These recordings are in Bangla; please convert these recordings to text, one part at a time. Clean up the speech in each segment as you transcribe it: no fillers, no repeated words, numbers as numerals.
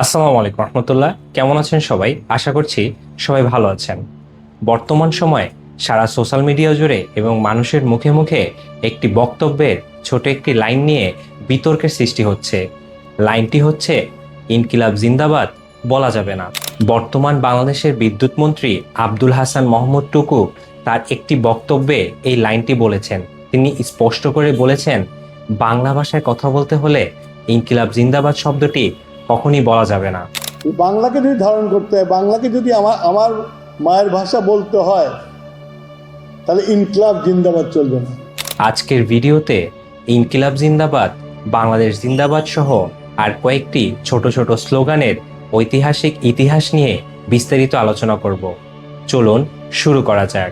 আসসালামু আলাইকুম রহমতুল্লাহ। কেমন আছেন সবাই? আশা করছি সবাই ভালো আছেন। বর্তমান সময়ে সারা সোশ্যাল মিডিয়া জুড়ে এবং মানুষের মুখে মুখে একটি বক্তব্যের ছোট একটি লাইন নিয়ে বিতর্কের সৃষ্টি হচ্ছে। লাইনটি হচ্ছে, ইনকিলাব জিন্দাবাদ বলা যাবে না। বর্তমান বাংলাদেশের বিদ্যুৎ মন্ত্রী আব্দুল হাসান মোহাম্মদ টুকু তার একটি বক্তব্যে এই লাইনটি বলেছেন। তিনি স্পষ্ট করে বলেছেন, বাংলা ভাষায় কথা বলতে হলে ইনকিলাব জিন্দাবাদ শব্দটি কখনই বলা যাবে না। বাংলাকে যদি ধারণ করতে হয়, বাংলাকে যদি আমার মায়ের ভাষা বলতে হয়, তাহলে ইনকিলাব জিন্দাবাদ চলবে না। আজকের ভিডিওতে ইনকিলাব জিন্দাবাদ, বাংলাদেশ জিন্দাবাদ সহ আর কয়েকটি ছোট ছোট স্লোগানের ঐতিহাসিক ইতিহাস নিয়ে বিস্তারিত আলোচনা করব। চলুন শুরু করা যাক।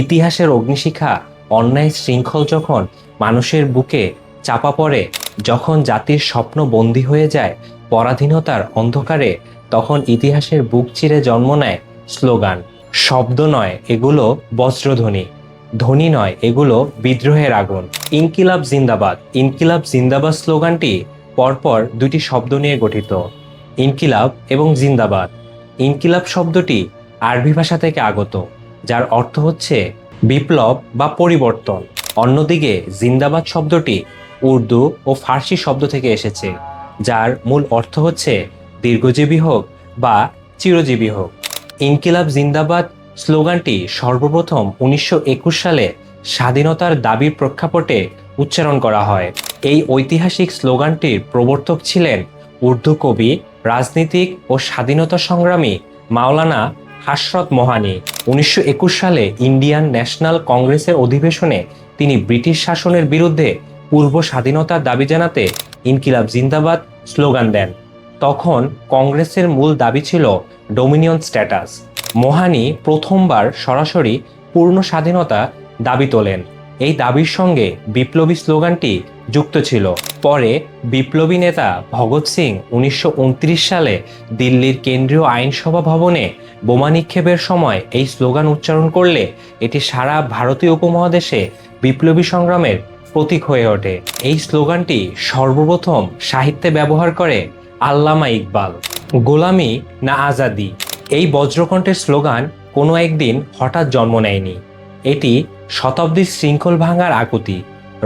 ইতিহাসের অগ্নিশিখা, অন্যায় শৃঙ্খল যখন মানুষের বুকে চাপা পড়ে, যখন জাতির স্বপ্ন বন্দী হয়ে যায় পরাধীনতার অন্ধকারে, তখন ইতিহাসের বুক চিরে জন্ম নেয় স্লোগান। শব্দ নয় এগুলো বজ্রধ্বনি, ধ্বনি নয় এগুলো বিদ্রোহের আগুন। ইনকিলাব জিন্দাবাদ। ইনকিলাব জিন্দাবাদ স্লোগানটি পরপর দুটি শব্দ নিয়ে গঠিত, ইনকিলাব এবং জিন্দাবাদ। ইনকিলাব শব্দটি আরবি ভাষা থেকে আগত, যার অর্থ হচ্ছে বিপ্লব বা পরিবর্তন। অন্যদিকে জিন্দাবাদ শব্দটি উর্দু ও ফার্সি শব্দ থেকে এসেছে, যার মূল অর্থ হচ্ছে দীর্ঘজীবী হোক বা চিরজীবী হোক। ইনকিলাব জিন্দাবাদ স্লোগানটি সর্বপ্রথম 1921 সালে স্বাধীনতার দাবির প্রেক্ষাপটে উচ্চারণ করা হয়। এই ঐতিহাসিক স্লোগানটির প্রবর্তক ছিলেন উর্দু কবি, রাজনীতিক ও স্বাধীনতা সংগ্রামী মাওলানা হাসরত মোহানি। 1921 সালে ইন্ডিয়ান ন্যাশনাল কংগ্রেসের অধিবেশনে তিনি ব্রিটিশ শাসনের বিরুদ্ধে পূর্ব স্বাধীনতার দাবি জানাতে ইনকিলাব জিন্দাবাদ স্লোগান দেন। তখন কংগ্রেসের মূল দাবি ছিল ডোমিনিয়ন স্ট্যাটাস। মোহানি প্রথমবার সরাসরি পূর্ণ স্বাধীনতা দাবি তোলেন। এই দাবির সঙ্গে বিপ্লবী স্লোগানটি যুক্ত ছিল। পরে বিপ্লবী নেতা ভগৎ সিং 1929 সালে দিল্লির কেন্দ্রীয় আইনসভা ভবনে বোমা নিক্ষেপের সময় এই স্লোগান উচ্চারণ করলে এটি সারা ভারতীয় উপমহাদেশে বিপ্লবী সংগ্রামের প্রতীক হয়ে ওঠে। এই স্লোগানটি সর্বপ্রথম সাহিত্যে ব্যবহার করে আল্লামা ইকবাল। গোলামি না আজাদি, এই বজ্রকণ্ঠের স্লোগান কোনো একদিন হঠাৎ জন্ম নেয়নি। এটি শতাব্দীর শৃঙ্খল ভাঙার আকুতি,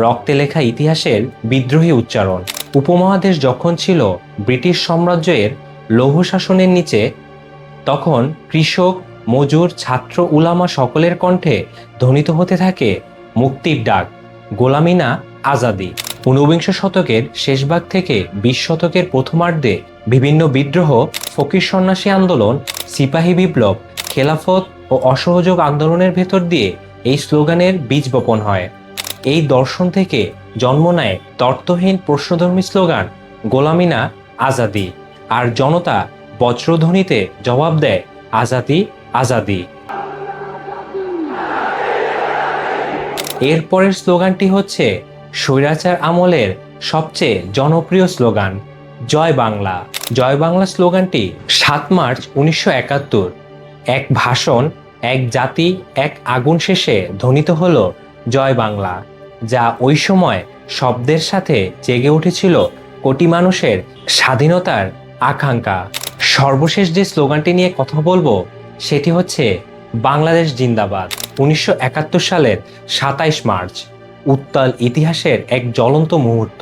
রক্তে লেখা ইতিহাসের বিদ্রোহী উচ্চারণ। উপমহাদেশ যখন ছিল ব্রিটিশ সাম্রাজ্যের লৌহ শাসনের নিচে, তখন কৃষক, মজুর, ছাত্র, উলামা সকলের কণ্ঠে ধ্বনিত হতে থাকে মুক্তির ডাক, গোলামি না আজাদি। ঊনবিংশ শতকের শেষভাগ থেকে 20 শতকের প্রথমার্ধে বিভিন্ন বিদ্রোহ, ফকির সন্ন্যাসী আন্দোলন, সিপাহী বিপ্লব, খেলাফত ও অসহযোগ আন্দোলনের ভেতর দিয়ে এই স্লোগানের বীজ বপন হয়। এই দর্শন থেকে জন্ম নেয় তর্কহীন প্রশ্নধর্মী স্লোগান গোলামি না আজাদি, আর জনতা বজ্রধ্বনিতে জবাব দেয় আজাদি আজাদি। এরপরের স্লোগানটি হচ্ছে স্বৈরাচার আমলের সবচেয়ে জনপ্রিয় স্লোগান, জয় বাংলা। জয় বাংলা স্লোগানটি 7 মার্চ 1971 এক ভাষণ, এক জাতি, এক আগুন শেষে ধ্বনিত হলো জয় বাংলা, যা ওই সময় শব্দের সাথে জেগে উঠেছিল কোটি মানুষের স্বাধীনতার আকাঙ্ক্ষা। সর্বশেষ যে স্লোগানটি নিয়ে কথা বলবো সেটি হচ্ছে বাংলাদেশ জিন্দাবাদ। 1971 সালের 27 মার্চ, উত্তাল ইতিহাসের এক জ্বলন্ত মুহূর্ত।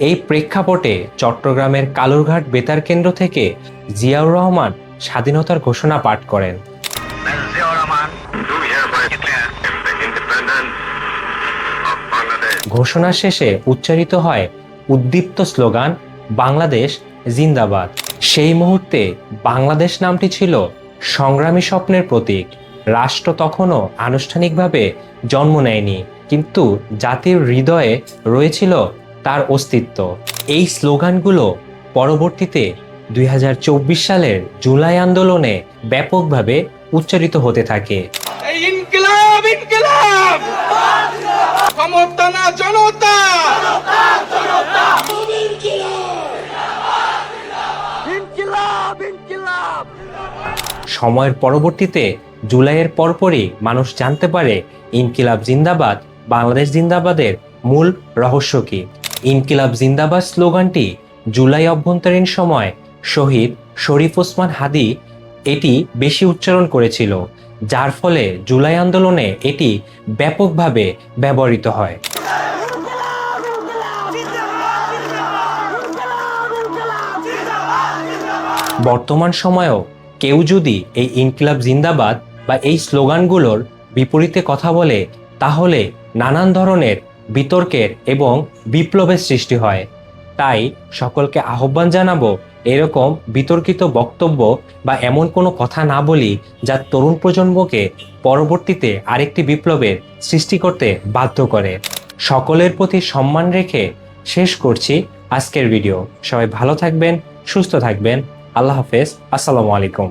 এই প্রেক্ষাপটে চট্টগ্রামের কালুরঘাট বেতার কেন্দ্র থেকে জিয়াউর রহমান স্বাধীনতার ঘোষণা পাঠ করেন। ঘোষণা শেষে উচ্চারিত হয় উদ্দীপ্ত স্লোগান বাংলাদেশ জিন্দাবাদ। সেই মুহূর্তে বাংলাদেশ নামটি ছিল সংগ্রামী স্বপ্নের প্রতীক। রাষ্ট্র তখনও আনুষ্ঠানিকভাবে জন্ম নেয়নি, কিন্তু জাতির হৃদয়ে রয়েছিল তার অস্তিত্ব। এই স্লোগানগুলো পরবর্তীতে 2024 সালের জুলাই আন্দোলনে ব্যাপকভাবে উচ্চারিত হতে থাকে। ইনকিলাব ইনকিলাব, ক্ষমতা না জনতা, ইনকিলাব ইনকিলাব। সময়ের পরবর্তীতে জুলাইয়ের পরপরই মানুষ জানতে পারে ইনকিলাব জিন্দাবাদ, বাংলাদেশ জিন্দাবাদের মূল রহস্য কি। ইনকিলাব জিন্দাবাদ স্লোগানটি জুলাই অভ্যন্তরীণ সময় শহীদ শরীফ ওসমান হাদি এটি বেশি উচ্চারণ করেছিল, যার ফলে জুলাই আন্দোলনে এটি ব্যাপকভাবে ব্যবহৃত হয়। বর্তমান সময়েও কেউ যদি এই ইনকিলাব জিন্দাবাদ বা এই স্লোগানগুলোর বিপরীতে কথা বলে, তাহলে নানান ধরনের বিতর্কের এবং বিপ্লবের সৃষ্টি হয়। তাই সকলকে আহ্বান জানাবো, এরকম বিতর্কিত বক্তব্য বা এমন কোনো কথা না বলি যা তরুণ প্রজন্মকে পরবর্তীতে আরেকটি বিপ্লবের সৃষ্টি করতে বাধ্য করে। সকলের প্রতি সম্মান রেখে শেষ করছি আজকের ভিডিও। সবাই ভালো থাকবেন, সুস্থ থাকবেন। আল্লাহ হাফেজ। আসসালামু আলাইকুম।